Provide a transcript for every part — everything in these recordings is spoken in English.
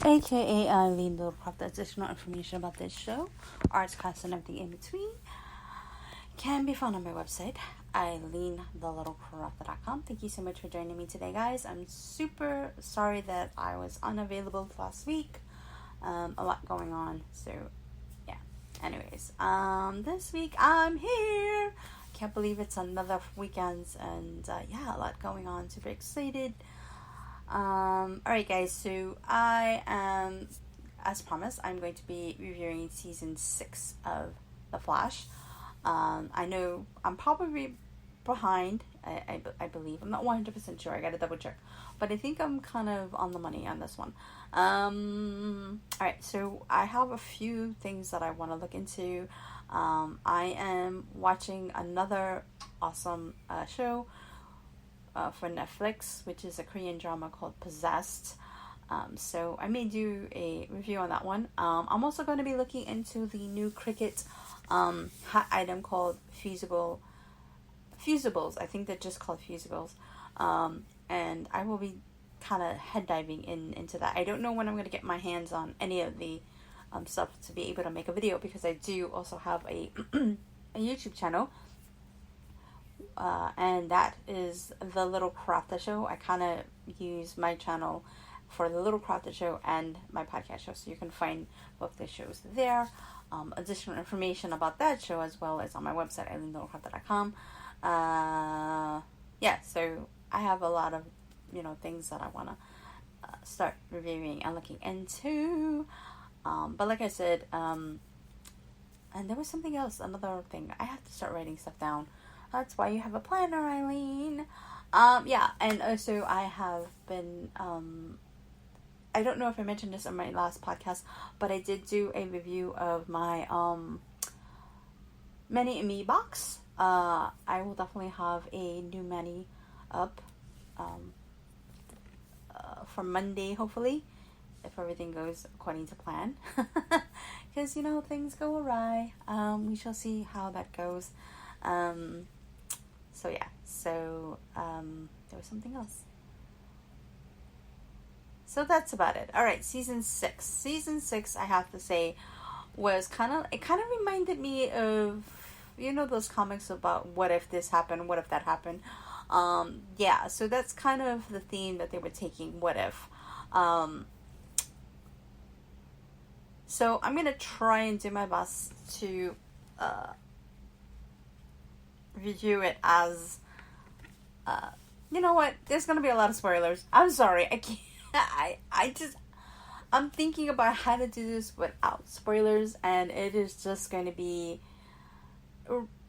aka Eileen Littlecraft. Additional information about this show, arts class, and everything in between can be found on my website, EileenTheLittleCraft.com. Thank you so much for joining me today, guys. I'm super sorry that I was unavailable last week. A lot going on, so yeah. Anyways, this week I'm here. Can't believe it's another weekend, and yeah, a lot going on. Super excited. Alright guys, so I am, as promised, I'm going to be reviewing season 6 of The Flash. I know I'm probably behind, I believe. I'm not 100% sure, I gotta double check. But I think I'm kind of on the money on this one. Alright, so I have a few things that I want to look into. I am watching another awesome show for Netflix, which is a Korean drama called Possessed. So I may do a review on that one. I'm also going to be looking into the new Cricket hot item called Fusibles. I think they're just called Fusibles. And I will be kind of head diving into that. I don't know when I'm going to get my hands on any of the stuff to be able to make a video, because I do also have a a YouTube channel. And that is The Little Crafter Show. I kind of use my channel for The Little Crafter Show and my podcast show, so you can find both the shows there. Additional information about that show as well as on my website, EileenTheLittlecraft.com. Yeah, so I have a lot of, things that I want to start reviewing and looking into. But like I said, and there was something else, another thing. I have to start writing stuff down. That's why you have a planner, Eileen. Yeah, and also I have been, I don't know if I mentioned this on my last podcast, but I did do a review of my, Mani and Me box. I will definitely have a new Mani up, for Monday, hopefully, if everything goes according to plan. Because, things go awry. We shall see how that goes. So yeah, there was something else. So that's about it. Alright, season 6. Season 6, I have to say, was kind of reminded me of, those comics about what if this happened, what if that happened. Yeah, so that's kind of the theme that they were taking, what if. So I'm going to try and do my best to, review it as, you know what, there's gonna be a lot of spoilers. I'm sorry, I can't, I'm thinking about how to do this without spoilers, and it is just going to be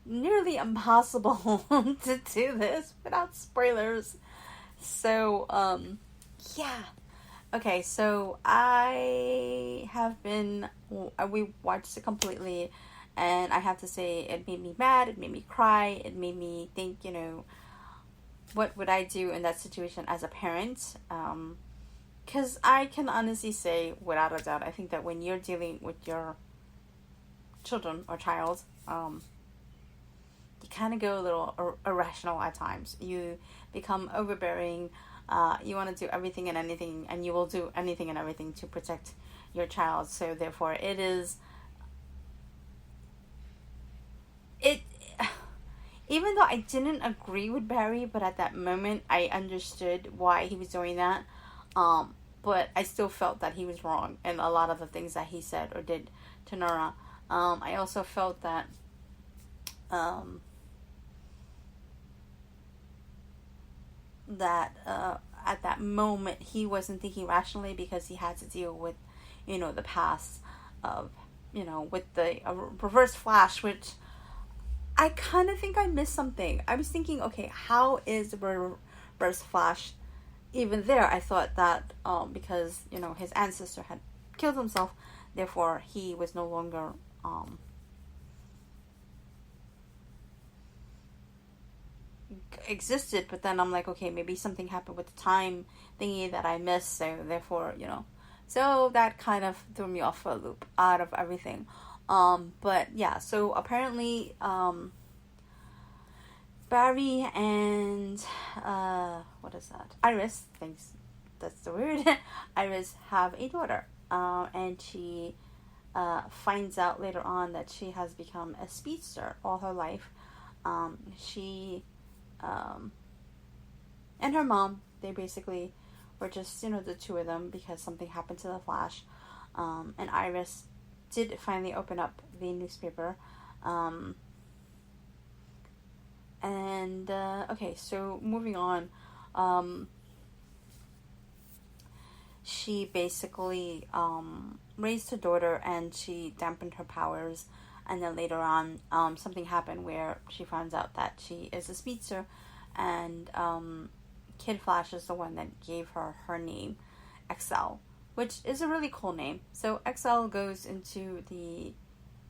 nearly impossible to do this without spoilers. So, yeah. Okay, so we watched it completely. And I have to say, it made me mad, it made me cry, it made me think, what would I do in that situation as a parent? Because I can honestly say, without a doubt, I think that when you're dealing with your children or child, you kind of go a little irrational at times. You become overbearing. You want to do everything and anything, and you will do anything and everything to protect your child. So therefore, even though I didn't agree with Barry, but at that moment I understood why he was doing that. But I still felt that he was wrong in a lot of the things that he said or did to Nora. I also felt that at that moment he wasn't thinking rationally, because he had to deal with, the past of, with the reverse Flash, which I kind of think I missed something. I was thinking, okay, how is the reverse Flash even there? I thought that because, his ancestor had killed himself, therefore he was no longer existed. But then I'm like, okay, maybe something happened with the time thingy that I missed, so therefore, so that kind of threw me off for a loop out of everything. But yeah, so apparently, Barry and, what is that? Iris, thanks. that's the word, Iris have a daughter. And she finds out later on that she has become a speedster all her life. She and her mom, they basically were just, the two of them because something happened to the Flash. And Iris did finally open up the newspaper. Okay, so moving on. She basically raised her daughter and she dampened her powers. And then later on, something happened where she finds out that she is a speedster. And Kid Flash is the one that gave her name, Excel, which is a really cool name. So Excel goes into the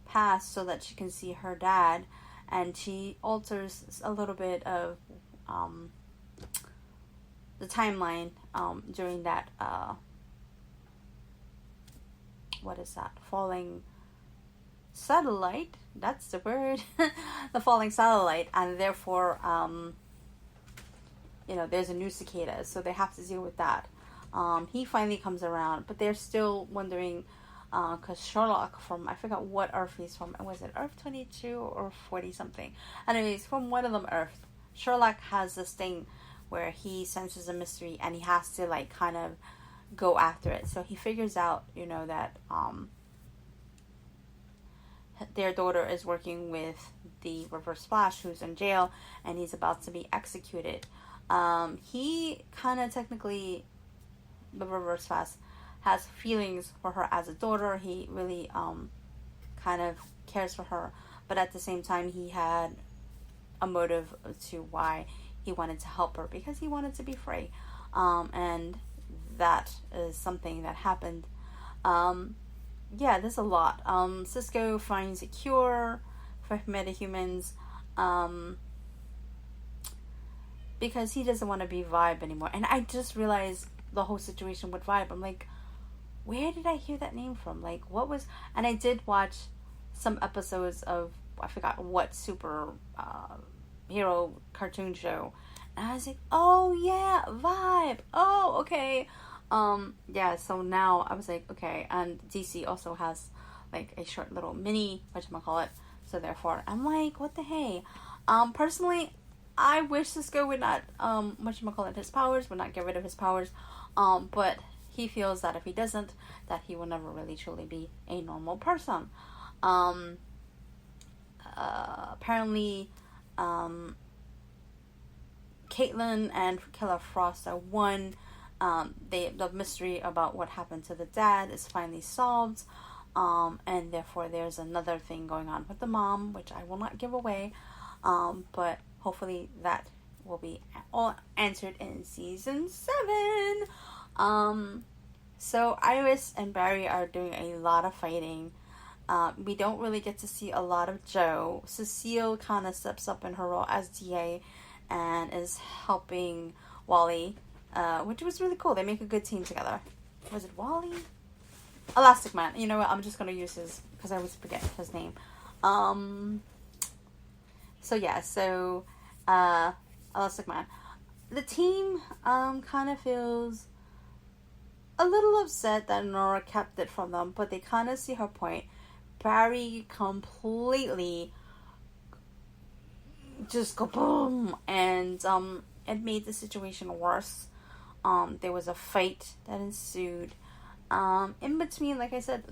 past so that she can see her dad. And she alters a little bit of the timeline during that, what is that? Falling satellite? That's the word. The falling satellite. And therefore, there's a new cicada. So they have to deal with that. He finally comes around. But they're still wondering, because Sherlock from, I forgot what Earth he's from. Was it Earth 22 or 40 something? Anyways, from one of them Earth, Sherlock has this thing where he senses a mystery and he has to kind of go after it. So he figures out, that their daughter is working with the Reverse Flash, who's in jail, and he's about to be executed. He kind of technically, the Reverse Flash, has feelings for her as a daughter. He really kind of cares for her, but at the same time he had a motive to why he wanted to help her, because he wanted to be free. And that is something that happened. There's a lot. Cisco finds a cure for metahumans because he doesn't want to be Vibe anymore. And I just realized the whole situation with Vibe. I'm like, where did I hear that name from? What was... And I did watch some episodes of, I forgot what super hero cartoon show. And I was like, oh yeah, Vibe. Oh, okay. So now I was like, okay. And DC also has a short little mini, whatchamacallit. So therefore, I'm like, what the hey? Personally, I wish Cisco would not, his powers, would not get rid of his powers. But he feels that if he doesn't, that he will never really truly be a normal person. Apparently, Caitlin and Killer Frost are one. The mystery about what happened to the dad is finally solved. And therefore there's another thing going on with the mom, which I will not give away. But hopefully that will be all answered in season 7. So Iris and Barry are doing a lot of fighting. We don't really get to see a lot of Joe. Cecile kind of steps up in her role as DA and is helping Wally, which was really cool. They make a good team together. Was it Wally? Elastic Man. You know what? I'm just going to use his, because I always forget his name. Elastic Man. The team kind of feels a little upset that Nora kept it from them, but they kind of see her point. Barry completely just go boom, and it made the situation worse. There was a fight that ensued. In between, like I said,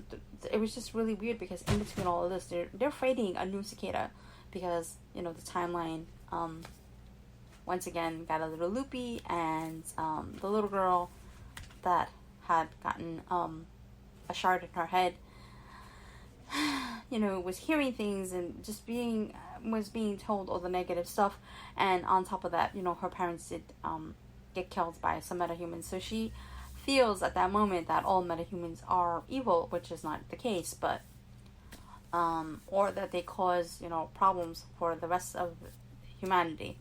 it was just really weird because in between all of this, they're fighting a new cicada because, the timeline once again got a little loopy, and the little girl that had gotten a shard in her head, was hearing things and just was being told all the negative stuff, and on top of that, her parents did get killed by some metahumans, so she feels at that moment that all metahumans are evil, which is not the case, but or that they cause problems for the rest of humanity.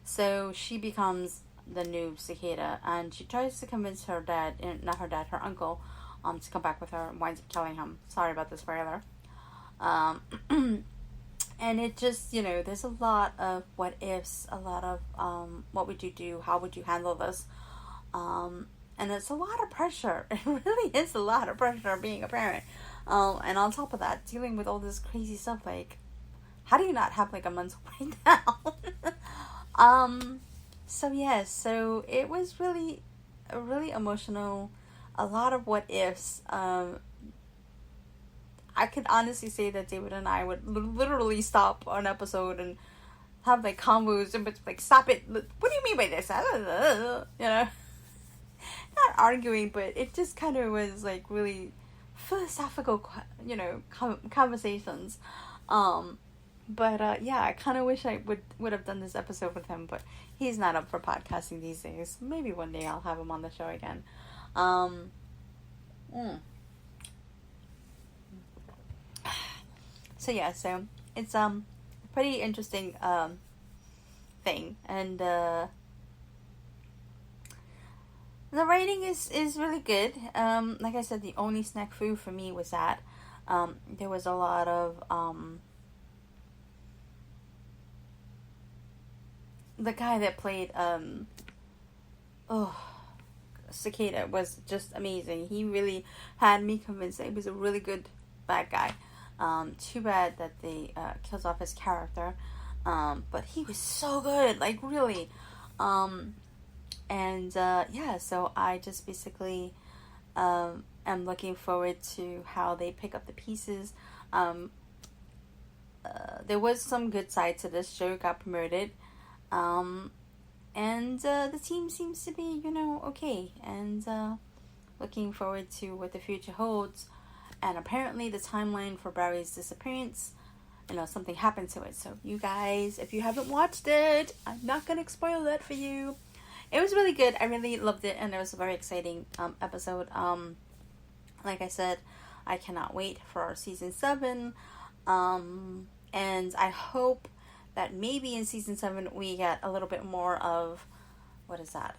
So she becomes the new cicada, and she tries to convince her dad, not her dad, her uncle, to come back with her, and winds up killing him. Sorry about the spoiler. And it just, there's a lot of what ifs, a lot of what would you do, how would you handle this, And it's a lot of pressure. It really is a lot of pressure being a parent. And on top of that, dealing with all this crazy stuff, like, how do you not have like a mental breakdown? So yeah, so it was really emotional. A lot of what ifs. I could honestly say that David and I would literally stop an episode and have like combos and like, stop it. What do you mean by this? You know, not arguing, but it just kind of was like really philosophical, you know, conversations. But yeah, I kind of wish I would have done this episode with him, but he's not up for podcasting these days. Maybe one day I'll have him on the show again. So yeah, so it's pretty interesting thing, and the writing is really good. Like I said, the only snack food for me was that there was a lot of the guy that played Cicada was just amazing. He really had me convinced that he was a really good bad guy. Too bad that they kills off his character, but he was so good, like really. And yeah, so I just basically am looking forward to how they pick up the pieces. There was some good side to this show, got promoted. And the team seems to be, you know, okay. And looking forward to what the future holds. And apparently the timeline for Barry's disappearance, you know, something happened to it. So you guys, if you haven't watched it, I'm not going to spoil that for you. It was really good. I really loved it. And it was a very exciting episode. Like I said, I cannot wait for season 7. And I hope that maybe in season 7 we get a little bit more of, what is that?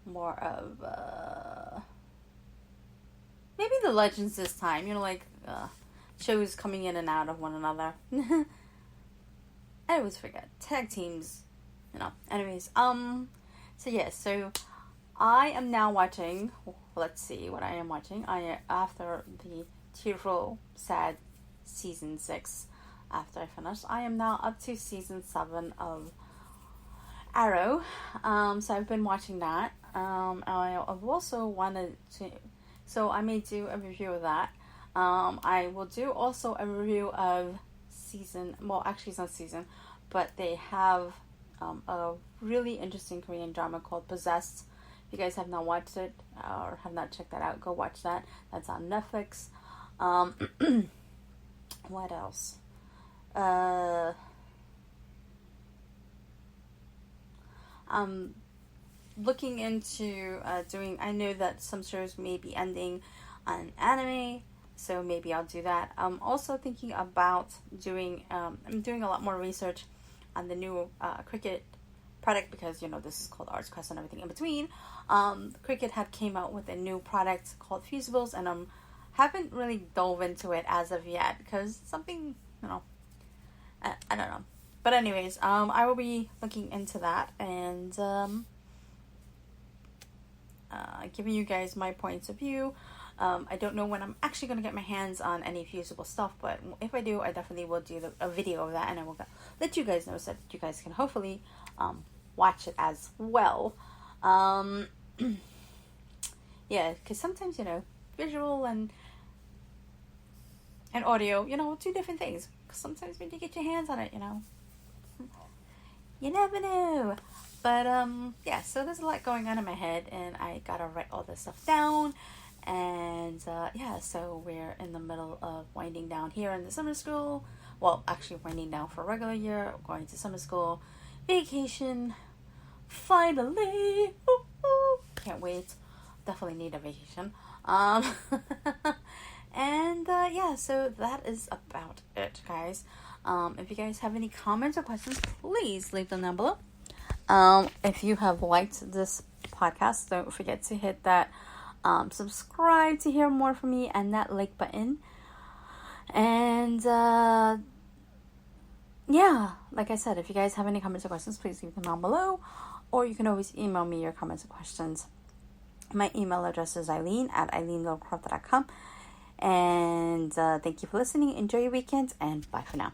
More of maybe the legends this time, you know, like shows coming in and out of one another. I always forget tag teams, you know. Anyways, so yeah, so I am now watching, let's see what I am watching. After the tearful sad season 6, after I finished, I am now up to season 7 of Arrow. So I've been watching that. I've also wanted to, so I may do a review of that. I will do also a review of season, well, actually it's not season, but they have a really interesting Korean drama called Possessed. If you guys have not watched it or have not checked that out, go watch that. That's on Netflix. What else? I'm looking into doing, I know that some shows may be ending on anime, so maybe I'll do that. I'm also thinking about doing, I'm doing a lot more research on the new Cricket product, because, you know, this is called Arts Quest and everything in between. Cricket had came out with a new product called Fusibles, and haven't really dove into it as of yet, because something, you know, I don't know. But anyways, I will be looking into that and giving you guys my points of view. I don't know when I'm actually going to get my hands on any fusible stuff, but if I do, I definitely will do a video of that, and I will let you guys know so that you guys can hopefully watch it as well. Yeah, because sometimes, you know, visual and audio, you know, two different things. Because sometimes when you get your hands on it, you know, you never know. But yeah, so there's a lot going on in my head, and I gotta write all this stuff down. And yeah, so we're in the middle of winding down here in the summer school. Well, actually winding down for regular year, going to summer school, vacation, finally. Woo-hoo. Can't wait. Definitely need a vacation. And yeah, so that is about it, guys. If you guys have any comments or questions, please leave them down below. If you have liked this podcast, don't forget to hit that subscribe to hear more from me, and that like button. And yeah, like I said, if you guys have any comments or questions, please leave them down below. Or you can always email me your comments or questions. My email address is Eileen@eileenlovecraft.com. And thank you for listening. Enjoy your weekend, and bye for now.